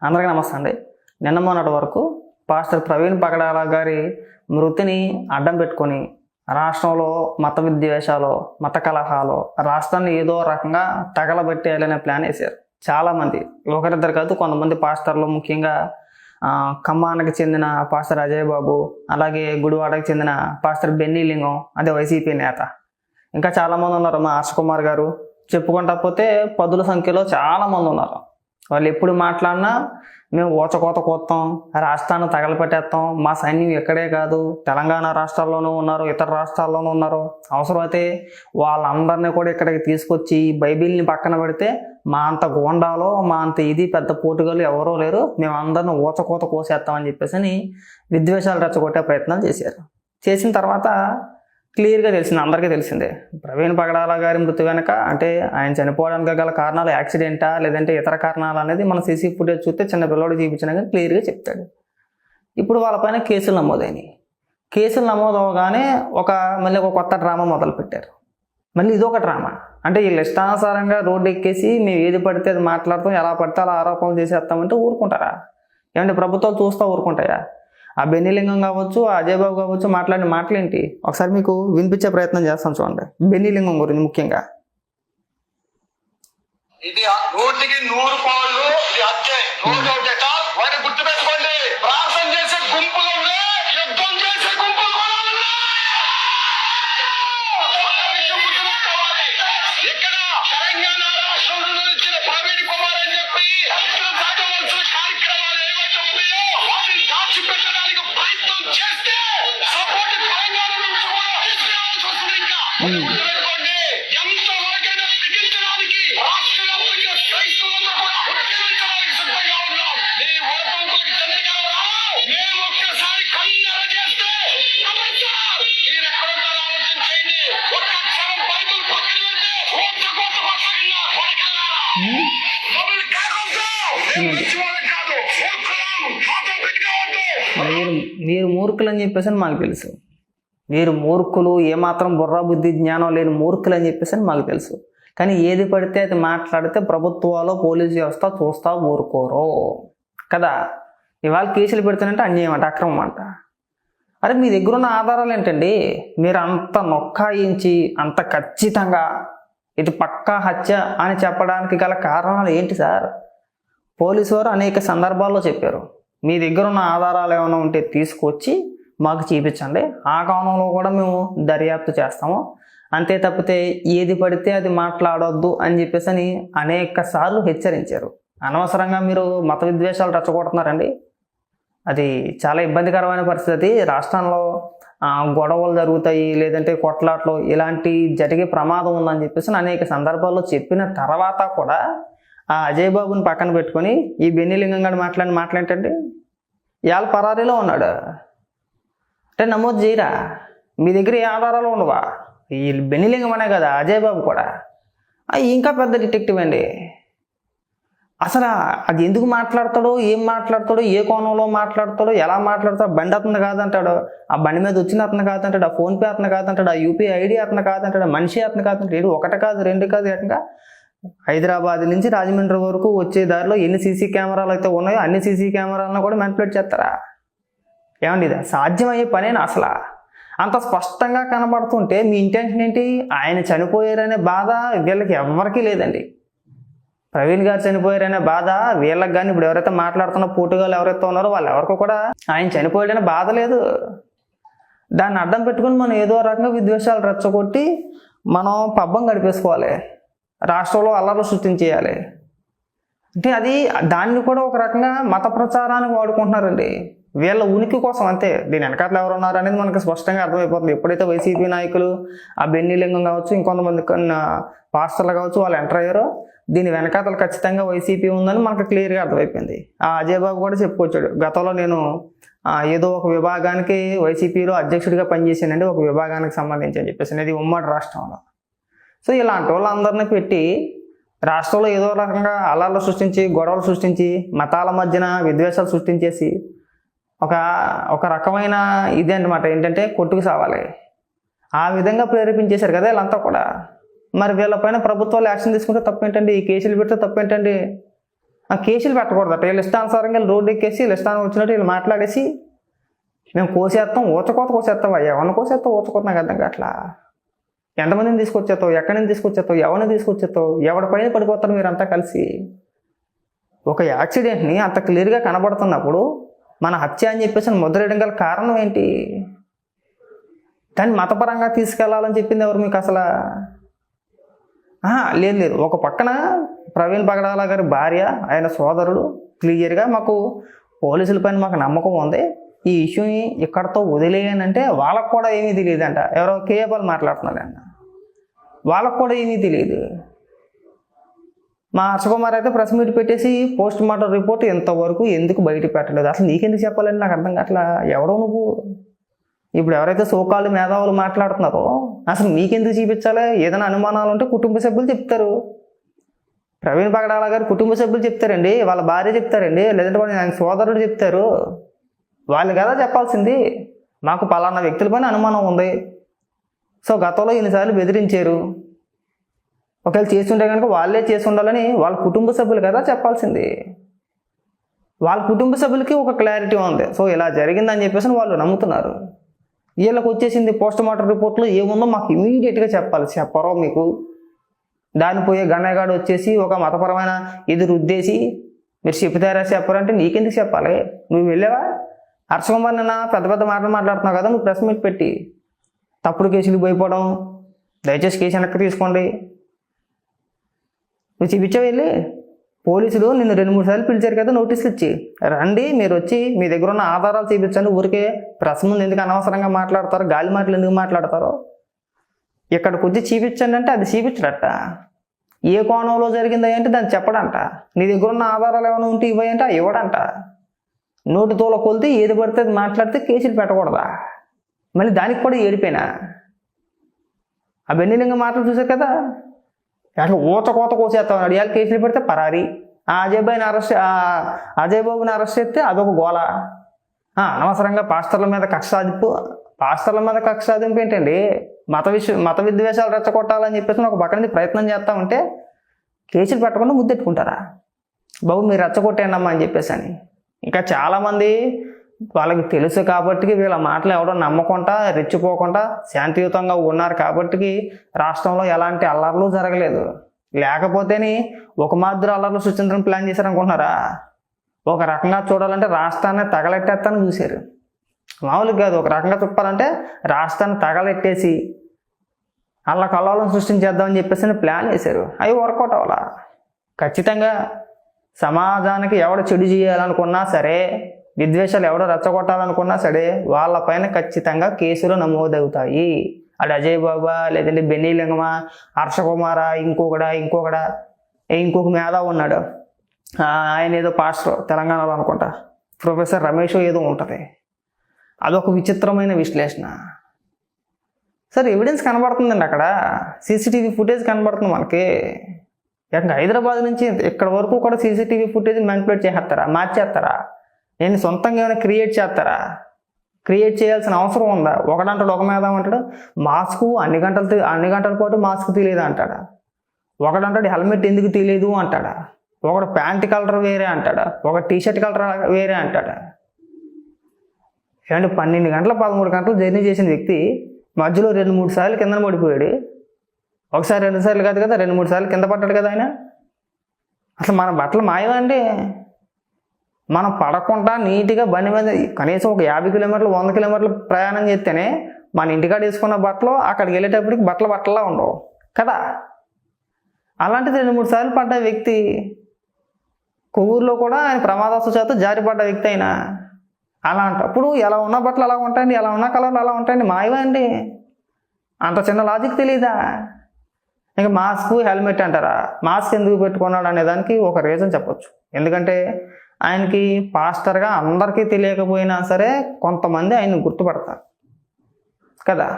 అందరికీ నమస్తే అండి. నిన్న మొన్నటి వరకు పాస్టర్ ప్రవీణ్ పగడాల గారి మృతిని అడ్డం పెట్టుకొని రాష్ట్రంలో మత విద్వేషాలు, మత కలహాలు, రాష్ట్రాన్ని ఏదో రకంగా తగలబెట్టేయాలనే ప్లాన్ వేశారు చాలామంది. ఒకరిద్దరు కాదు, కొంతమంది పాస్టర్లు, ముఖ్యంగా ఖమ్మానికి చెందిన పాస్టర్ అజయ్ బాబు, అలాగే గుడివాడకి చెందిన పాస్టర్ బెన్నీ లింగం, అదే వైసీపీ నేత, ఇంకా చాలామంది ఉన్నారు. మా హర్ష కుమార్ గారు, చెప్పుకుంటా పోతే పదుల సంఖ్యలో చాలామంది ఉన్నారు. వాళ్ళు ఎప్పుడు మాట్లాడినా మేము ఓచకోత కోస్తాం, రాష్ట్రాన్ని తగలపెట్టేస్తాం, మా సైన్యం ఎక్కడే కాదు తెలంగాణ రాష్ట్రాల్లోనూ ఉన్నారు, ఇతర రాష్ట్రాల్లోనూ ఉన్నారు, అవసరమైతే వాళ్ళందరినీ కూడా ఇక్కడికి తీసుకొచ్చి బైబిల్ని పక్కన పెడితే మా అంత గోండాలో, మా అంత ఇది పెద్ద పోటుగాలు ఎవరూ లేరు, మేము అందరిని ఓచకోత కోసేస్తామని చెప్పేసి విద్వేషాలు రెచ్చగొట్టే ప్రయత్నాలు చేశారు. చేసిన తర్వాత క్లియర్గా తెలిసింది, అందరికీ తెలిసిందే, ప్రవీణ్ పగడాల గారి మృతి వెనక అంటే ఆయన చనిపోవడానికి గల కారణాలు యాక్సిడెంటా లేదంటే ఇతర కారణాలు అనేది మన సీసీ ఫుటేజ్ చూస్తే చిన్న పిల్లోడు చూపించినా కానీ క్లియర్గా చెప్తాడు. ఇప్పుడు వాళ్ళపైన కేసులు నమోదైనవి. కేసులు నమోదవగానే మళ్ళీ ఒక కొత్త డ్రామా మొదలుపెట్టారు. మళ్ళీ ఇదొక డ్రామా. అంటే వీళ్ళు ఇష్టానుసారంగా రోడ్డు ఎక్కేసి మేము ఏది పడితే అది మాట్లాడతాం, ఎలా పడితే అలా ఆరోపణలు చేసేస్తామంటే ఊరుకుంటారా? ఏమంటే ప్రభుత్వాలు చూస్తూ ఊరుకుంటాయా? ఆ బెన్నీ లింగం కావచ్చు, ఆ అజయ్ బాబు కావచ్చు మాట్లాడిన మాటలేంటి ఒకసారి మీకు వినిపించే ప్రయత్నం చేస్తాను చూడండి. బెన్నీ లింగం గురించి ముఖ్యంగా, ఇది 100% ఇది అధ్యాయం వారిని గుర్తుపెట్టుకోండి. ప్రార్థన చేసే గుంపులు ఉన్నాయి, యుద్ధం చేసే గుంపులు కూడా ఉన్నాయి. ఇక్కడ తెలంగాణ రాష్ట్రంలో ఇచ్చిన ప్రవీణ్ కుమార్ అని చెప్పి ఇక్కడ దాటవలసిన కార్యక్రమాలు ఏవైతే ఉన్నాయో వాటిని దాచిపెట్టడానికి ప్రయత్నం చేస్తే సపోర్ట్ తెలంగాణ నుంచి కూడా తీసుకురావాల్సి వస్తుంది. ఇంకా గుర్తుపెట్టుకోండి, ఎంతవరకైనా బిగించడానికి రాష్ట్ర వ్యాప్తంగా క్రైస్తవులను కూడా ఉద్యమించడానికి సిద్ధంగా ఉన్నాం. నీ ఓటములకి చంద్రకాలు రావు. మేము ఒక్కసారి కన్నెర చేస్తే మీరు ఎక్కడుంటారో ఆలోచన చేయండి. ఒక్క క్షణం బైబుల్ పక్కన పెడితే కోట్ల కోట్ల పక్కన కొడకల్లారా మమ్మల్ని కాదు మీరు మూర్ఖులు అని చెప్పేసి మాకు తెలుసు. మీరు మూర్ఖులు, ఏమాత్రం బుర్రా బుద్ధి జ్ఞానం లేని మూర్ఖులు అని చెప్పేసి మాకు తెలుసు. కానీ ఏది పడితే అది మాట్లాడితే ప్రభుత్వాలు, పోలీసు వ్యవస్థ చూస్తా ఊరుకోరు కదా. ఇవాళ కేసులు పెడుతున్నంటే అన్యాయం అంట, అక్రమం అంట. అరే మీ దగ్గర ఉన్న ఆధారాలు ఏంటండి? మీరు అంత నొక్కాయించి అంత ఖచ్చితంగా ఇది పక్కా హత్య అని చెప్పడానికి గల కారణాలు ఏంటి సార్? పోలీసు వారు అనేక సందర్భాల్లో చెప్పారు, మీ దగ్గర ఉన్న ఆధారాలు ఏమైనా ఉంటే తీసుకొచ్చి మాకు చూపించండి, ఆ కోణంలో కూడా మేము దర్యాప్తు చేస్తాము, అంతే తప్పితే ఏది పడితే అది మాట్లాడొద్దు అని చెప్పేసి అనేక సార్లు హెచ్చరించారు. అనవసరంగా మీరు మత విద్వేషాలు రెచ్చగొడుతున్నారండి. అది చాలా ఇబ్బందికరమైన పరిస్థితి. రాష్ట్రంలో గొడవలు జరుగుతాయి, లేదంటే కొట్లాట్లు ఇలాంటి జరిగే ప్రమాదం ఉందని చెప్పేసి అనేక సందర్భాల్లో చెప్పిన తర్వాత కూడా ఆ అజయ్ బాబుని పక్కన పెట్టుకొని ఈ బెన్నీ లింగం గారు మాట్లాడేంటండి, ఇవాళ పరారీలో ఉన్నాడు అంటే నమోదు చేయరా? మీ దగ్గర ఏ ఆధారాలు ఉండవా? ఈ బెన్నీ లింగం అనే కదా అజయ్ బాబు కూడా ఇంకా పెద్ద డిటెక్టివ్ అండి. అసలు అది ఎందుకు మాట్లాడతాడో, ఏం మాట్లాడతాడో, ఏ కోణంలో మాట్లాడతాడో, ఎలా మాట్లాడతాడో, బండి అతను కాదంటాడు, ఆ బండి మీద వచ్చిన అతను కాదంటాడు, ఆ ఫోన్పే అతను కాదంటాడు, ఆ యూపీఐ ఐడి అతను కాదంటాడు, మనిషి అతను కాదంటాడు. ఒకటి కాదు, రెండు కాదు, ఏకంగా హైదరాబాద్ నుంచి రాజమండ్రి వరకు వచ్చే దారిలో ఎన్ని సీసీ కెమెరాలు అయితే ఉన్నాయో అన్ని సీసీ కెమెరాలను కూడా మ్యానిపులేట్ చేస్తారా? ఏమండి ఇది సాధ్యమయ్యే పనేనా? అసలు అంత స్పష్టంగా కనబడుతుంటే మీ ఇంటెన్షన్ ఏంటి? ఆయన చనిపోయారనే బాధ వీళ్ళకి ఎవరికీ లేదండి. ప్రవీణ్ గారు చనిపోయారనే బాధ వీళ్ళకి కానీ ఇప్పుడు ఎవరైతే మాట్లాడుతున్న పోటుగాలు ఎవరైతే ఉన్నారో వాళ్ళు ఎవరికో కూడా ఆయన చనిపోయాడనే బాధ లేదు. దాన్ని అడ్డం పెట్టుకుని మనం ఏదో రకంగా విద్వేషాలు రెచ్చగొట్టి మనం పబ్బం గడిపేసుకోవాలి, రాష్ట్రంలో అల్లర్లు సృష్టించేయాలి. అంటే దాన్ని కూడా ఒక రకంగా మత ప్రచారానికి వాడుకుంటున్నారండి, వీళ్ళ ఉనికి కోసం అంతే. దీని వెనకాతలు ఎవరు ఉన్నారు అనేది మనకు స్పష్టంగా అర్థమైపోతుంది. ఎప్పుడైతే వైసీపీ నాయకులు, ఆ బెన్నీ లింగం కావచ్చు, ఇంకొంతమంది పాస్టర్లు కావచ్చు వాళ్ళు ఎంటర్ అయ్యారో దీని వెనకాతలు ఖచ్చితంగా వైసీపీ ఉందని మనకు క్లియర్గా అర్థమైపోయింది. ఆ అజయ్ బాబు కూడా చెప్పుకొచ్చాడు, గతంలో నేను ఏదో ఒక విభాగానికి వైసీపీలో అధ్యక్షుడిగా పనిచేసానండి, ఒక విభాగానికి సంబంధించి అని చెప్పేసి, ఇది ఉమ్మడి రాష్ట్రంలో. సో ఇలాంటి వాళ్ళందరినీ పెట్టి రాష్ట్రంలో ఏదో రకంగా అల్లర్లు సృష్టించి, గొడవలు సృష్టించి, మతాల మధ్యన విద్వేషాలు సృష్టించేసి ఒక రకమైన ఇది అన్నమాట, ఏంటంటే కొట్టుకు సావాలి, ఆ విధంగా ప్రేరేపించేశారు కదా వీళ్ళంతా కూడా. మరి వీళ్ళపైన ప్రభుత్వాలు యాక్షన్ తీసుకుంటే తప్పేంటండి? ఈ కేసులు పెడితే తప్పేంటండి? ఆ కేసులు పెట్టకూడదట. వీళ్ళు ఇష్టానుసారంగా రోడ్డు ఎక్కేసి వీళ్ళు ఇష్టాన్ని వచ్చినట్టు వీళ్ళు మాట్లాడేసి మేము కోసేస్తాం, ఊచకోత కోసేస్తాం. ఎవరిని కోసేస్తావు? ఊచకోత నాకు అర్థం కావట్లా. ఎంతమందిని తీసుకొచ్చేస్తావు? ఎక్కడి నుంచి తీసుకొచ్చేస్తావు? ఎవరిని తీసుకొచ్చేస్తావు? ఎవరి పైన పడిపోతారు మీరంతా కలిసి? ఒక యాక్సిడెంట్ని అంత క్లియర్గా కనబడుతున్నప్పుడు మన హత్య అని చెప్పేసి ముద్రేయడం గల కారణం ఏంటి? దాన్ని మతపరంగా తీసుకెళ్లాలని చెప్పింది ఎవరు మీకు అసలు? లేదు. ఒక పక్కన ప్రవీణ్ పగడాల గారి భార్య, ఆయన సోదరుడు క్లియర్గా మాకు పోలీసుల పైన మాకు నమ్మకం ఉంది, ఈ ఇష్యూని ఇక్కడతో వదిలేయనంటే వాళ్ళకు కూడా ఏమీ తెలియదంట. ఎవరో కేఏపాల్ మాట్లాడుతున్నారంట, వాళ్ళకు కూడా ఏమీ తెలియదు. మా హర్షకుమార్ అయితే ప్రెస్ మీట్ పెట్టేసి పోస్ట్ మార్టం రిపోర్ట్ ఇంతవరకు ఎందుకు బయట పెట్టలేదు? అసలు నీకెందుకు చెప్పాలని నాకు అర్థం కావట్లా. ఎవడో నువ్వు? ఇప్పుడు ఎవరైతే సోకాళ్ళు మేధావులు మాట్లాడుతున్నారో అసలు నీకెందుకు చూపించాలి? ఏదైనా అనుమానాలు ఉంటే కుటుంబ సభ్యులు చెప్తారు. ప్రవీణ్ పగడాల గారు కుటుంబ సభ్యులు చెప్తారండి, వాళ్ళ భార్య చెప్తారండి, లేదంటే ఆయన సోదరుడు చెప్తారు. వాళ్ళు కదా చెప్పాల్సింది. మాకు పలానా వ్యక్తుల పైన అనుమానం ఉంది, సో గతంలో ఇన్నిసార్లు బెదిరించారు, ఒకవేళ చేస్తుంటే కనుక వాళ్ళే చేసి ఉండాలని వాళ్ళ కుటుంబ సభ్యులు కదా చెప్పాల్సింది. వాళ్ళ కుటుంబ సభ్యులకి ఒక క్లారిటీ ఉంది, సో ఇలా జరిగిందని చెప్పేసి వాళ్ళు నమ్ముతున్నారు. వీళ్ళకి వచ్చేసింది పోస్ట్ మార్టం రిపోర్ట్లో ఏముందో మాకు ఇమీడియట్గా చెప్పాలి. చెప్పరో మీకు? దాని పోయే గన్నగాడు వచ్చేసి ఒక మతపరమైన ఇది రుద్దేసి మీరు చెప్తారా చెప్పారంటే నీకెందుకు చెప్పాలి? నువ్వు వెళ్ళావా? హర్షకుమార్ నిన్న పెద్ద పెద్ద మాటలు మాట్లాడుతున్నావు కదా, నువ్వు ప్రెస్ మీట్ పెట్టి తప్పుడు కేసులు భయపడడం, దయచేసి కేసు వెనక్కి తీసుకోండి. నువ్వు చూపించావు వెళ్ళి. పోలీసులు నిన్ను 2-3 సార్లు పిలిచారు కదా నోటీసులు ఇచ్చి, రండి మీరు వచ్చి మీ దగ్గర ఉన్న ఆధారాలు చూపించండి. ఊరికే ప్రెస్ ముందు ఎందుకు అనవసరంగా మాట్లాడతారు, గాలి మాటలు ఎందుకు మాట్లాడతారో ఇక్కడికి వచ్చి చూపించండి అంటే అది చూపించడట. ఏ కోణంలో జరిగింది అంటే దాన్ని చెప్పడంట. నీ దగ్గర ఉన్న ఆధారాలు ఏమైనా ఉంటే ఇవ్వంటే ఇవ్వడంట. నోటి తోల కొలితే ఏది పడితే అది మాట్లాడితే కేసులు పెట్టకూడదా? మళ్ళీ దానికి కూడా ఏడిపోయినా ఆ బెన్నీలింగ మాటలు చూసారు కదా, అట్లా ఊచకోత కోసేస్తామని అడియాలి, కేసులు పెడితే పరారి. అజయ్ బాబుని అరెస్ట్ చేస్తే అదొక గోల. అనవసరంగా పాస్టర్ల మీద కక్ష సాధింపు ఏంటండి? మత విద్వేషాలు రెచ్చగొట్టాలని చెప్పేసి ఒక పక్కన ప్రయత్నం చేస్తా ఉంటే కేసులు పెట్టకుండా ముద్దెట్టుకుంటారా? బాబు మీరు రెచ్చగొట్టేయండి అమ్మా అని చెప్పేసి అని. ఇంకా చాలామంది వాళ్ళకి తెలుసు కాబట్టి వీళ్ళ మాటలు ఎవడో నమ్మకుండా రెచ్చిపోకుండా శాంతియుతంగా ఉన్నారు కాబట్టి రాష్ట్రంలో ఎలాంటి అల్లర్లు జరగలేదు. లేకపోతేని ఒక మాదిరి అల్లర్లు సృష్టించడానికి ప్లాన్ చేశారనుకుంటున్నారా? ఒక రకంగా చూడాలంటే రాష్ట్రాన్ని తగలెట్టేస్తాను చూశారు. మామూలుగా కాదు, ఒక రకంగా చెప్పాలంటే రాష్ట్రాన్ని తగలెట్టేసి అల్ల కల్లోలం సృష్టించేద్దామని చెప్పేసి ప్లాన్ వేశారు. అవి వర్కౌట్ అవ్వాలా. ఖచ్చితంగా సమాజానికి ఎవడు చెడు చేయాలనుకున్నా సరే, విద్వేషాలు ఎవడో రెచ్చగొట్టాలనుకున్నా సరే వాళ్ళపైన ఖచ్చితంగా కేసులు నమోదవుతాయి. అది అజయ్ బాబా, లేదంటే బెన్నీలింగమా, హర్షకుమారా, ఇంకొక మేధావి ఉన్నాడు, ఆయన ఏదో పాస్టర్ తెలంగాణలో అనుకుంటా, ప్రొఫెసర్ రమేష్ ఏదో ఉంటుంది. అదొక విచిత్రమైన విశ్లేషణ. సరే ఎవిడెన్స్ కనబడుతుందండి, అక్కడ సీసీటీవీ ఫుటేజ్ కనబడుతుంది మనకి. ఇంకా హైదరాబాద్ నుంచి ఇక్కడ వరకు కూడా సీసీటీవీ ఫుటేజ్ మ్యానిపులేట్ చేసేస్తారా, మార్చేస్తారా? నేను సొంతంగా ఏమైనా క్రియేట్ చేస్తారా? క్రియేట్ చేయాల్సిన అవసరం ఉందా? ఒకడంటాడు, ఒక మేధావి అంటాడు మాస్క్ అన్ని గంటల పాటు మాస్క్ తెలియదు అంటాడా. ఒకడంటాడు హెల్మెట్ ఎందుకు తెలియదు అంటాడా. ఒకడు ప్యాంట్ కలర్ వేరే అంటాడా, ఒక టీషర్ట్ కలర్ వేరే అంటాడా. ఏమంటే 12 గంటలు 13 గంటలు జర్నీ చేసిన వ్యక్తి మధ్యలో 2-3 సార్లు కింద పడిపోయాడు. ఒకసారి 2 సార్లు కాదు కదా, 2-3 సార్లు కింద పడ్డాడు కదా ఆయన. అసలు మన బట్టలు మాయమండి. మనం పడకుండా నీట్గా బండి మీద కనీసం ఒక 50 కిలోమీటర్లు 100 కిలోమీటర్లు ప్రయాణం చేస్తేనే మన ఇంటికాడ వేసుకున్న బట్టలు అక్కడికి వెళ్ళేటప్పటికి బట్టలా ఉండవు కదా. అలాంటిది 2-3 సార్లు పడ్డ వ్యక్తి కొవ్వూరులో కూడా ఆయన ప్రమాదవశాత్తు జారిపడ్డ వ్యక్తి అయినా అలాంటప్పుడు ఎలా ఉన్న బట్టలు అలా ఉంటాయండి, ఎలా ఉన్న కలర్లు అలా ఉంటాయండి, మాయవండి. అంత చిన్న లాజిక్ తెలీదా? ఇంకా మాస్క్ హెల్మెట్ అంటారా? మాస్క్ ఎందుకు పెట్టుకున్నాడు అనే దానికి ఒక రీజన్ చెప్పొచ్చు. ఎందుకంటే ఆయనకి పాస్టర్గా అందరికీ తెలియకపోయినా సరే కొంతమంది ఆయన గుర్తుపడతారు కదా.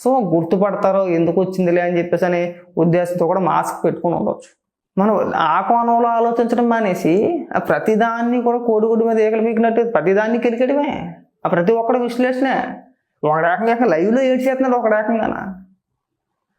సో గుర్తుపడతారో ఎందుకు వచ్చిందిలే అని చెప్పేసి అనే ఉద్దేశంతో కూడా మాస్క్ పెట్టుకుని ఉండవచ్చు. మనం ఆ కోణంలో ఆలోచించడం మానేసి ఆ ప్రతిదాన్ని కూడా కోడిగుడ్డు మీద ఏకలు పీకినట్టు ప్రతిదాన్ని కిరికడమే. ఆ ప్రతి ఒక్కడు విశ్లేషణ. ఒక రకంగా లైవ్లో ఏడ్చేస్తున్నాడు, ఒక రకంగా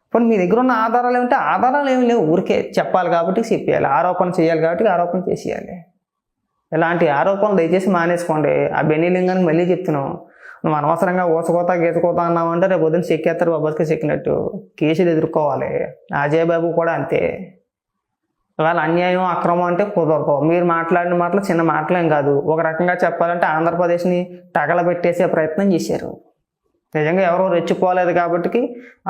ఇప్పుడు మీ దగ్గర ఉన్న ఆధారాలు ఏమంటే ఆధారాలు ఏమి లేవు, ఊరికే చెప్పాలి కాబట్టి చెప్పేయాలి, ఆరోపణ చేయాలి కాబట్టి ఆరోపణ చేసేయాలి. ఇలాంటి ఆరోపణలు దయచేసి మానేసుకోండి. ఆ బెన్నీ లింగానికి మళ్ళీ చెప్తున్నాం, నువ్వు అనవసరంగా ఊసకోత గీతకోత అన్నావంటే రేపు పొద్దున్న చెక్కేస్తారు, బాబాస్కి చెక్కినట్టు కేసులు ఎదుర్కోవాలి. అజయ్ బాబు కూడా అంతే. ఇవాళ అన్యాయం అక్రమం అంటే కుదరదు. మీరు మాట్లాడిన మాటలు చిన్న మాటలేం కాదు. ఒక రకంగా చెప్పాలంటే ఆంధ్రప్రదేశ్ని తగలబెట్టేసే ప్రయత్నం చేశారు. నిజంగా ఎవరో రెచ్చిపోలేదు కాబట్టి,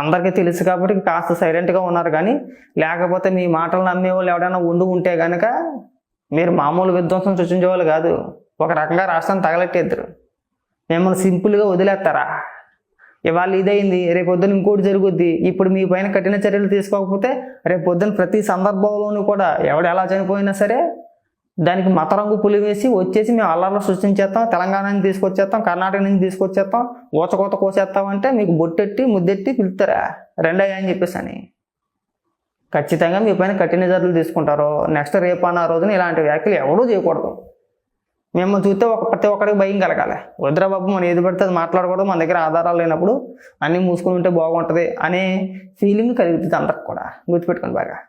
అందరికీ తెలుసు కాబట్టి కాస్త సైలెంట్గా ఉన్నారు. కానీ లేకపోతే మీ మాటలు నమ్మే వాళ్ళు ఎవడైనా ఉంటే కనుక మీరు మామూలు విధ్వంసం సృష్టించే వాళ్ళు కాదు. ఒక రకంగా రాష్ట్రాన్ని తగలెట్టేద్దరు. మిమ్మల్ని సింపుల్గా వదిలేస్తారా? ఇవాళ ఇదైంది, రేపు పొద్దున ఇంకోటి జరుగుద్ది. ఇప్పుడు మీ పైన కఠిన చర్యలు తీసుకోకపోతే రేపు పొద్దున ప్రతి సందర్భంలోనూ కూడా ఎవడు ఎలా చనిపోయినా సరే దానికి మతరంగు పులి వేసి వచ్చేసి మేము అల్లర్లు సృష్టించేస్తాం, తెలంగాణ నుంచి తీసుకొచ్చేస్తాం, కర్ణాటక నుంచి తీసుకొచ్చేస్తాం, ఊచకోత కోసేస్తామంటే మీకు బొట్టెట్టి ముద్దెట్టి పిలుస్తారా రెండయ్యా అని చెప్పేసి అని. ఖచ్చితంగా మీ పైన కఠిన చర్యలు తీసుకుంటారు. నెక్స్ట్ రేపు అన్న రోజున ఇలాంటి వ్యాఖ్యలు ఎవడూ చేయకూడదు. మిమ్మల్ని చూస్తే ప్రతి ఒక్కరికి భయం కలగాలి. వద్దురా బాబు మనం ఏది పడితే అది మాట్లాడకూడదు, మన దగ్గర ఆధారాలు లేనప్పుడు అన్నీ మూసుకుని ఉంటే బాగుంటుంది అనే ఫీలింగ్ కలుగుతుంది అందరికి కూడా. గుర్తుపెట్టుకోండి బాగా.